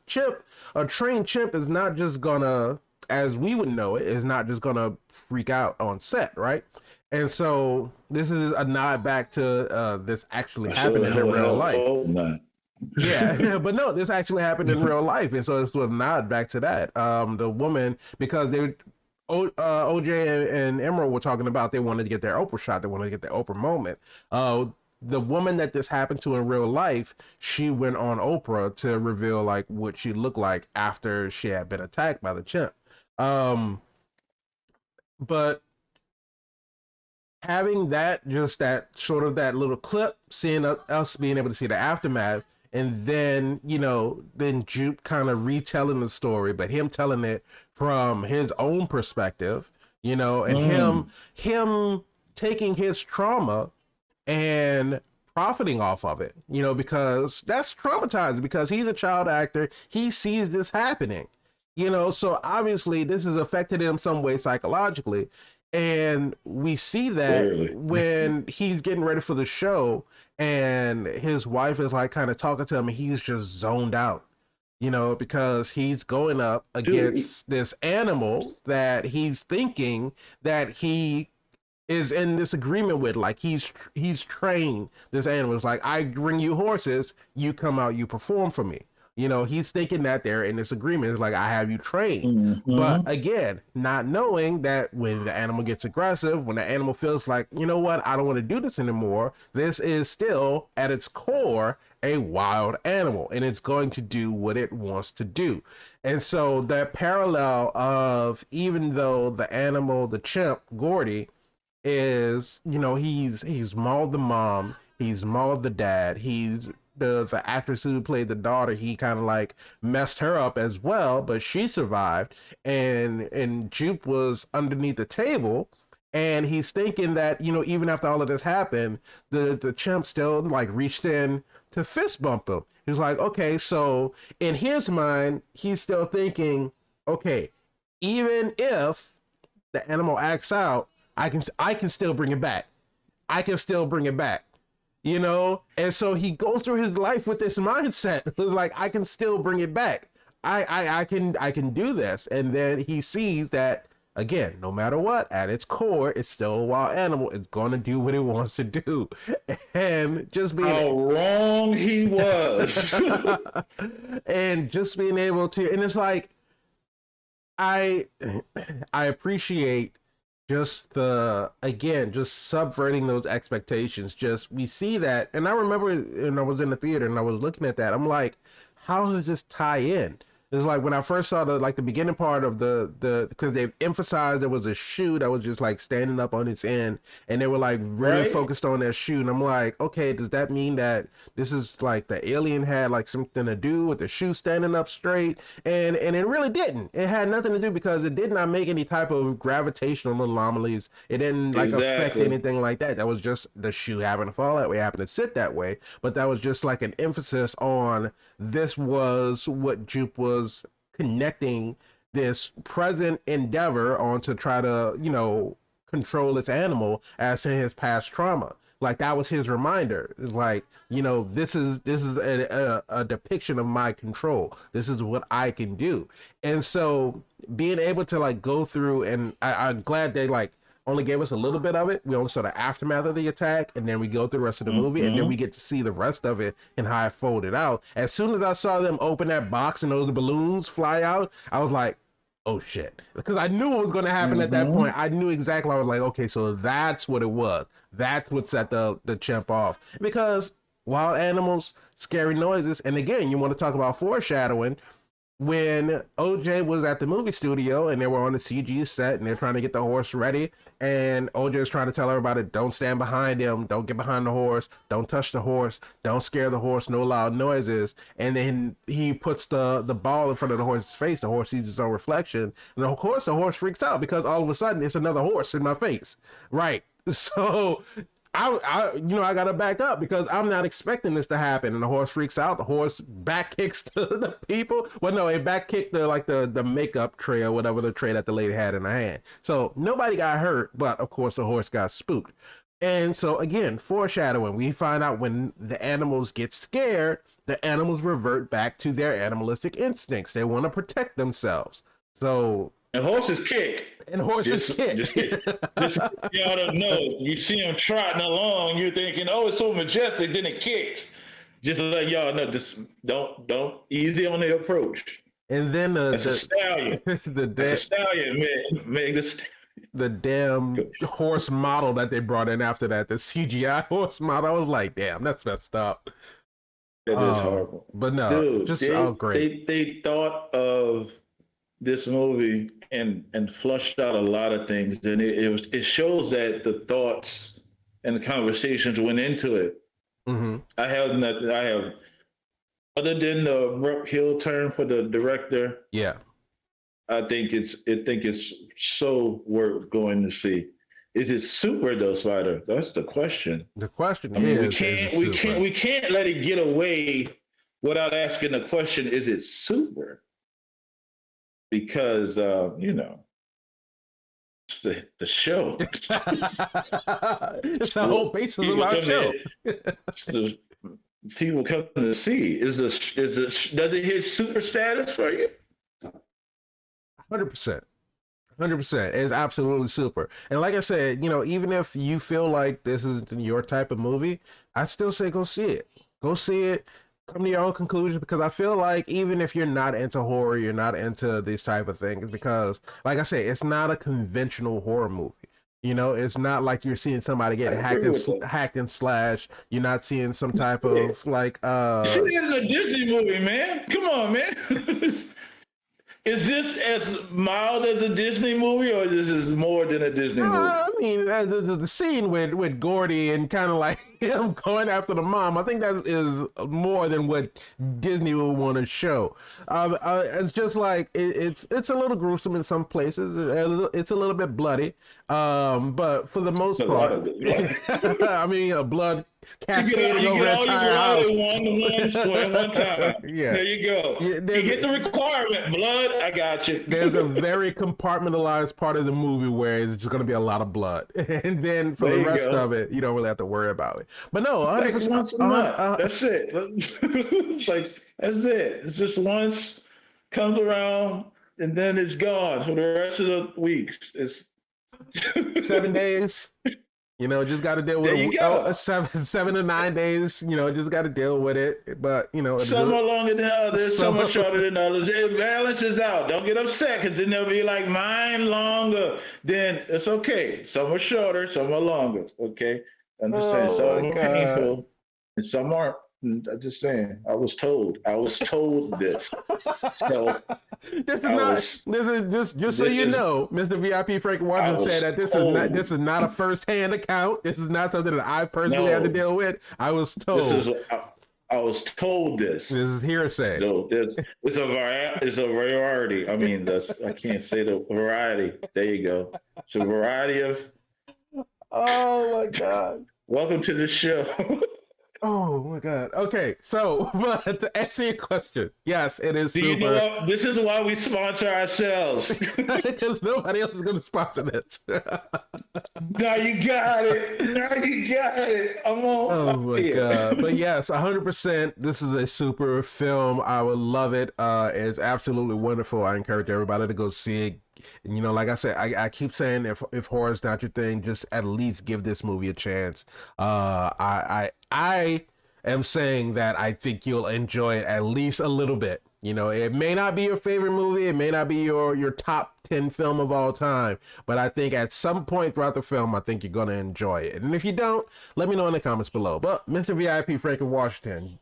trained chimp is not just gonna, as we would know it, is not just gonna freak out on set, right? And so this is a nod back to this actually happened in real life. Yeah, but no, this actually happened in real life, and so it's a nod back to that. The woman, because OJ and Emerald were talking about, they wanted to get their Oprah shot, they wanted to get their Oprah moment. The woman that this happened to in real life, she went on Oprah to reveal like what she looked like after she had been attacked by the chimp. But having that, just that sort of that little clip, seeing us being able to see the aftermath, and then, you know, then Jupe kind of retelling the story, but him telling it from his own perspective, you know, and him taking his trauma and profiting off of it, you know, because that's traumatizing, because he's a child actor. He sees this happening, you know, so obviously this has affected him some way psychologically. And we see that when he's getting ready for the show and his wife is like kind of talking to him, and he's just zoned out, you know, because he's going up against this animal that he's thinking that he is in this agreement with. Like he's trained this animal. It's like, I bring you horses, you come out, you perform for me. You know, he's thinking that they're in this agreement. It's like, I have you trained. But Mm-hmm. again, not knowing that when the animal gets aggressive, when the animal feels like, you know what, I don't want to do this anymore, this is still at its core a wild animal, and it's going to do what it wants to do. And so that parallel of, even though the animal, the chimp, Gordy, is, you know, he's mauled the mom, he's mauled the dad, he's the actress who played the daughter, he kind of like messed her up as well, but she survived. And Jupe was underneath the table, and he's thinking that, you know, even after all of this happened, the chimp still like reached in to fist bump him. He's like, okay, so in his mind, he's still thinking, okay, even if the animal acts out, I can still bring it back. I can still bring it back. You know? And so he goes through his life with this mindset. It's like, I can still bring it back. I can do this. And then he sees that, again, no matter what, at its core, it's still a wild animal. It's going to do what it wants to do. And just being How wrong he was. and just being able to, and it's like, I I appreciate just the, again, just subverting those expectations. Just, we see that, and I remember when I was in the theater and I was looking at that, I'm like, how does this tie in? It's like when I first saw the beginning part of the because they've emphasized there was a shoe that was just like standing up on its end, and they were like really Right? focused on that shoe, and I'm like, okay, does that mean that this is like the alien had like something to do with the shoe standing up straight? And it really didn't. It had nothing to do, because it did not make any type of gravitational anomalies. It didn't like affect Exactly. anything like that. That was just the shoe happened to fall that way, happened to sit that way. But that was just like an emphasis on, this was what Jupe was connecting this present endeavor on, to try to, you know, control this animal, as to his past trauma. Like, that was his reminder. It's like, you know, this is a depiction of my control. This is what I can do. And so being able to like go through, and I'm glad they like only gave us a little bit of it. We only saw the aftermath of the attack, and then we go through the rest of the movie, and then Mm-hmm. we get to see the rest of it and how it folded out. As soon as I saw them open that box and those balloons fly out, I was like, oh shit. Because I knew what was going to happen at that Mm-hmm. point. I knew exactly. I was like, okay, so that's what it was. That's what set the chimp off. Because wild animals, scary noises, and again, you want to talk about foreshadowing. When OJ was at the movie studio and they were on the CG set and they're trying to get the horse ready, and OJ is trying to tell everybody, don't stand behind him, don't get behind the horse, don't touch the horse, don't scare the horse, no loud noises. And then he puts the ball in front of the horse's face. The horse sees its own reflection, and of course the horse freaks out, because all of a sudden it's another horse in my face, right? So I gotta back up, because I'm not expecting this to happen. And the horse freaks out. The horse back kicks the people. Well, no, it back kicked the makeup tray, or whatever the tray that the lady had in her hand. So nobody got hurt, but of course the horse got spooked. And so again, foreshadowing, we find out when the animals get scared, the animals revert back to their animalistic instincts. They want to protect themselves. So, And horses kick. and horses Just, kick. just, just you ought to know. You see them trotting along, you're thinking, "Oh, it's so majestic." Then it kicks. Just to let y'all know, just don't easy on the approach. And then That's a stallion. the That's a da- stallion, man. Meg the the damn horse model that they brought in after that, the CGI horse model. I was like, damn, that's messed up. That is horrible, But no, dude. just oh great. They thought of this movie and flushed out a lot of things, and it shows that the thoughts and the conversations went into it. Mm-hmm. I have nothing. I have other than the abrupt heel turn for the director. Yeah. I think it's so worth going to see. Is it super though, Spider? That's the question. The question I mean, is it super? we can't let it get away without asking the question: is it super? Because you know, it's the show. It's the whole basis of People our come show. to people come to see. Does it hit super status for you? 100%. 100%. It's absolutely super. And like I said, even if you feel like this isn't your type of movie, I still say go see it. Go see it. Come to your own conclusion, because I feel like even if you're not into horror, you're not into these type of things, because like I say, it's not a conventional horror movie. It's not like you're seeing somebody get hacked and slashed. You're not seeing some type of like Shit is a Disney movie, man. Come on, man. Is this as mild as a Disney movie, or is this more than a Disney movie? I mean, the scene with Gordy and kind of like him going after the mom, I think that is more than what Disney would want to show. It's just like it's a little gruesome in some places. It's a little bit bloody, but for the most part, I mean, blood cascading over the entire house. One time. Yeah, there you go. Yeah, you get the requirement, blood. I got you. There's a very compartmentalized part of the movie where it's just going to be a lot of blood, and then for the rest of it, you don't really have to worry about it. But no, 100%. Like once a month. That's it. It's like that's it. It's just once comes around, and then it's gone for the rest of the weeks. It's 7 days. Just got to deal with it. 7 to 9 days. Just got to deal with it. But some are longer than others, some are shorter than others. It balances out. Don't get upset, because then they'll be like mine longer. Then it's okay. Some are shorter, some are longer. Okay, I'm just saying. Some are painful, and some aren't. I'm just saying. I was told this. So this is just so you know, Mr. VIP Frankie Washington said that this is not a first-hand account. This is not something that I personally had to deal with. I was told. I was told this. This is hearsay. So it's a variety. I mean, I can't say the variety. There you go. It's a variety of. Oh my God! Welcome to the show. Oh my God. Okay, so but to answer your question, yes, it is super. You know what? This is why we sponsor ourselves. Because nobody else is going to sponsor this. Now you got it. I'm on. Oh my God. But yes, 100%. This is a super film. I would love it. It's absolutely wonderful. I encourage everybody to go see it. And like I said, I keep saying if horror is not your thing, just at least give this movie a chance. I am saying that I think you'll enjoy it at least a little bit. It may not be your favorite movie, it may not be your top 10 film of all time, but I think at some point throughout the film, I think you're gonna enjoy it. And if you don't, let me know in the comments below. But Mr. VIP Frankie Washington,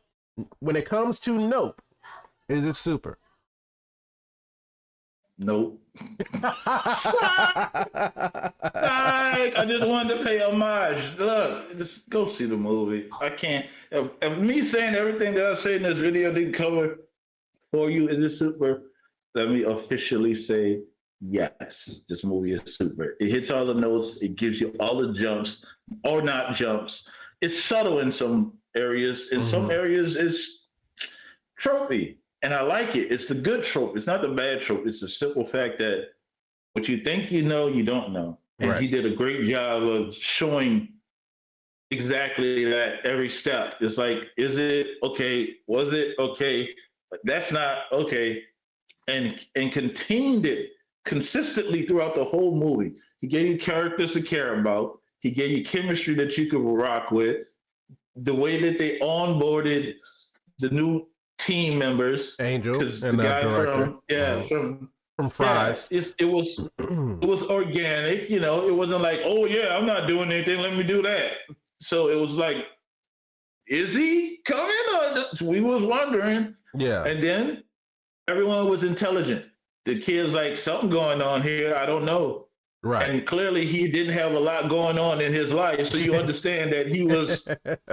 when it comes to Nope, is it super? Nope. I just wanted to pay homage. Look, just go see the movie. I can't. If me saying everything that I say in this video didn't cover for you, is it super? Let me officially say yes. This movie is super. It hits all the notes. It gives you all the jumps or not jumps. It's subtle in some areas. In some areas, it's tropey. And I like it. It's the good trope. It's not the bad trope. It's the simple fact that what you think you know, you don't know. And he did a great job of showing exactly that every step. It's like, is it okay? Was it okay? But that's not okay. And contained it consistently throughout the whole movie. He gave you characters to care about. He gave you chemistry that you could rock with. The way that they onboarded the new team members, Angel, and the guy from Fries. Yeah, it was organic. It wasn't like, oh yeah, I'm not doing anything, let me do that. So it was like, is he coming? Or we was wondering. Yeah. And then everyone was intelligent. The kid's like, something going on here, I don't know. Right. And clearly he didn't have a lot going on in his life, so you understand that he was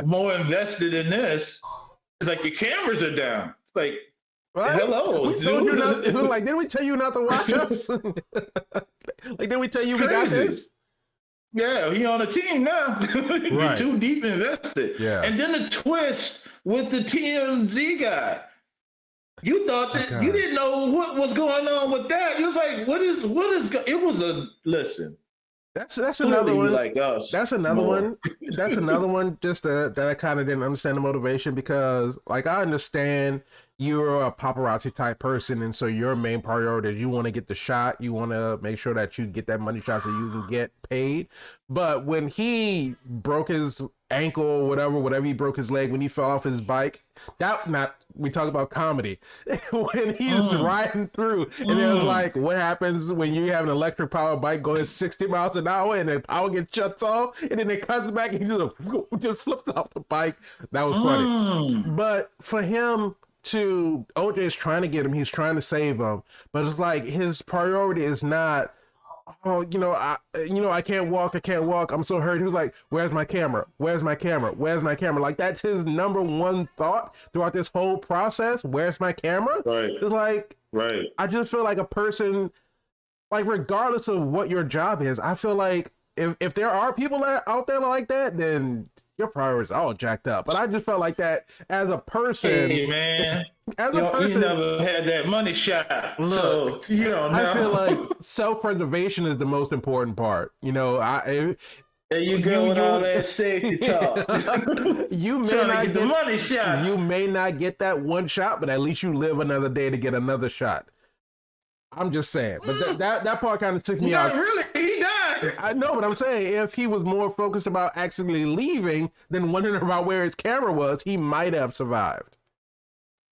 more invested in this. It's like, your cameras are down. Like, hello. We told you not. Like, didn't we tell you not to watch us? Like, didn't we tell you we got this? Yeah, he on a team now. You're too deep invested. Yeah. And then the twist with the Tmz guy. You thought that you didn't know what was going on with that. You was like, what is? It was listen. That's another one. Like us. That's another one. That's another one. Just that I kind of didn't understand the motivation, because like I understand, you're a paparazzi type person, and so your main priority is you want to get the shot, you want to make sure that you get that money shot so you can get paid. But when he broke his ankle or whatever he broke his leg, when he fell off his bike, we talk about comedy. When he was riding through, and it was like, what happens when you have an electric powered bike going 60 miles an hour and then power gets shut off and then it comes back and he just flips off the bike? That was funny. But for him to, OJ is trying to get him, he's trying to save him, but it's like his priority is not, oh, I can't walk, I'm so hurt. He was like, where's my camera? Like, that's his number one thought throughout this whole process. Where's my camera? Right. It's like, right. I just feel like a person, like, regardless of what your job is, I feel like if there are people that out there like that, then your priorities are all jacked up. But I just felt like that as a person. Hey, man. As a person, you never had that money shot. Look, so you don't know. I feel like self-preservation is the most important part. There you go with all that safety talk. You may not get the money shot. You may not get that one shot, but at least you live another day to get another shot. I'm just saying. But that part kind of took me out. Really, he died. I know, but I'm saying if he was more focused about actually leaving than wondering about where his camera was, he might have survived.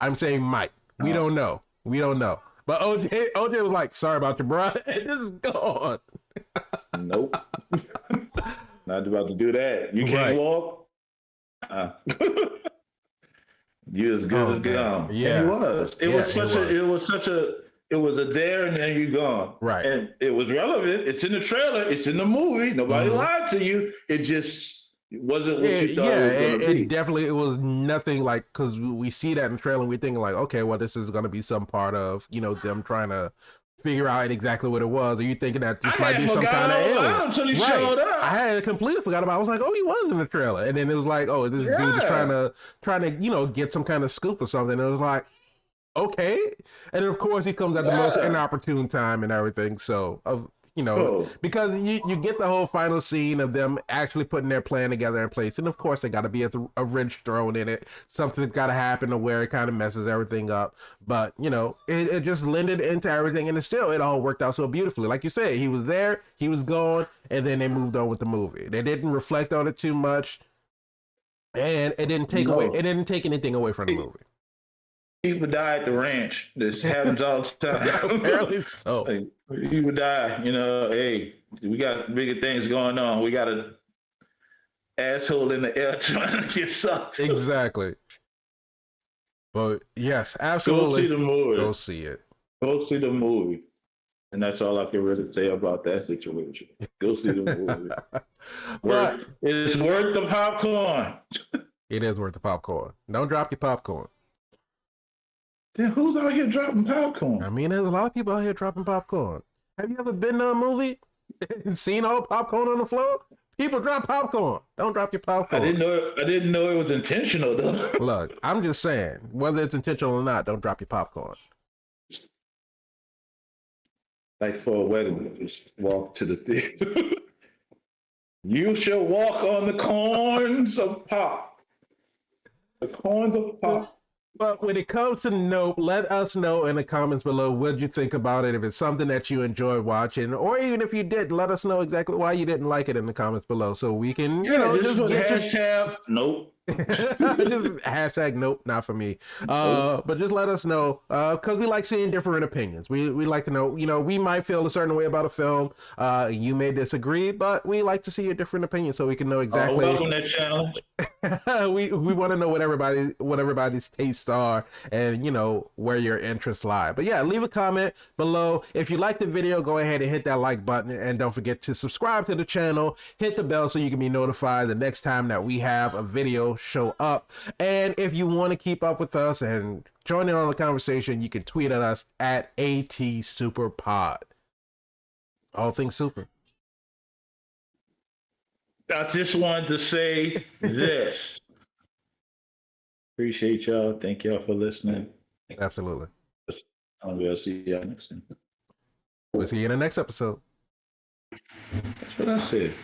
I'm saying might. We don't know. But OJ was like, sorry about your bro. And just gone. Nope. Not about to do that. You can't walk. You as good as gone. Yeah. And he was. It was a there and then you gone. Right. And it was relevant. It's in the trailer. It's in the movie. Nobody lied to you. It just wasn't what you thought it was going to be. Definitely, it was nothing like, because we see that in the trailer and we think like, okay, well, this is going to be some part of, them trying to figure out exactly what it was. Are you thinking that this might be some kind of alien? Until he showed up. I had completely forgot about it. I was like, oh, he was in the trailer. And then it was like, oh, this dude is trying to, get some kind of scoop or something. And it was like, okay. And then, of course, he comes at the most inopportune time and everything. So, because you get the whole final scene of them actually putting their plan together in place. And, of course, they got to be a wrench thrown in it. Something's got to happen to where it kind of messes everything up. But, it just blended into everything. And it all worked out so beautifully. Like you said, he was there, he was gone, and then they moved on with the movie. They didn't reflect on it too much. And it didn't take anything away from the movie. People die at the ranch. This happens all the time. Apparently so. People die. Hey, we got bigger things going on. We got an asshole in the air trying to get something. Exactly. But yes, absolutely. Go see the movie. Go see it. Go see the movie. And that's all I can really say about that situation. Go see the movie. It's worth the popcorn. It is worth the popcorn. Don't drop your popcorn. Then who's out here dropping popcorn? I mean, there's a lot of people out here dropping popcorn. Have you ever been to a movie and seen all the popcorn on the floor? People drop popcorn. Don't drop your popcorn. I didn't know it was intentional though. Look, I'm just saying, whether it's intentional or not, don't drop your popcorn. Like for a wedding, just walk to the theater. You shall walk on the corns of pop. The corns of pop. But when it comes to Nope, let us know in the comments below what you think about it. If it's something that you enjoyed watching, or even if you did, let us know exactly why you didn't like it in the comments below, so we can, just get hashtag nope. Just hashtag nope, not for me. But just let us know, because we like seeing different opinions. We like to know, we might feel a certain way about a film. You may disagree, but we like to see your different opinions so we can know exactly. Welcome that challenge. we want to know what everybody's tastes are and where your interests lie. But yeah, leave a comment below. If you like the video, go ahead and hit that like button, and don't forget to subscribe to the channel, hit the bell so you can be notified the next time that we have a video show up. And if you want to keep up with us and join in on the conversation, you can tweet at us at ATSuperPod. All things super. I just wanted to say this. Appreciate y'all. Thank y'all for listening. Absolutely. I'll see y'all next time. We'll see you in the next episode. That's what I said.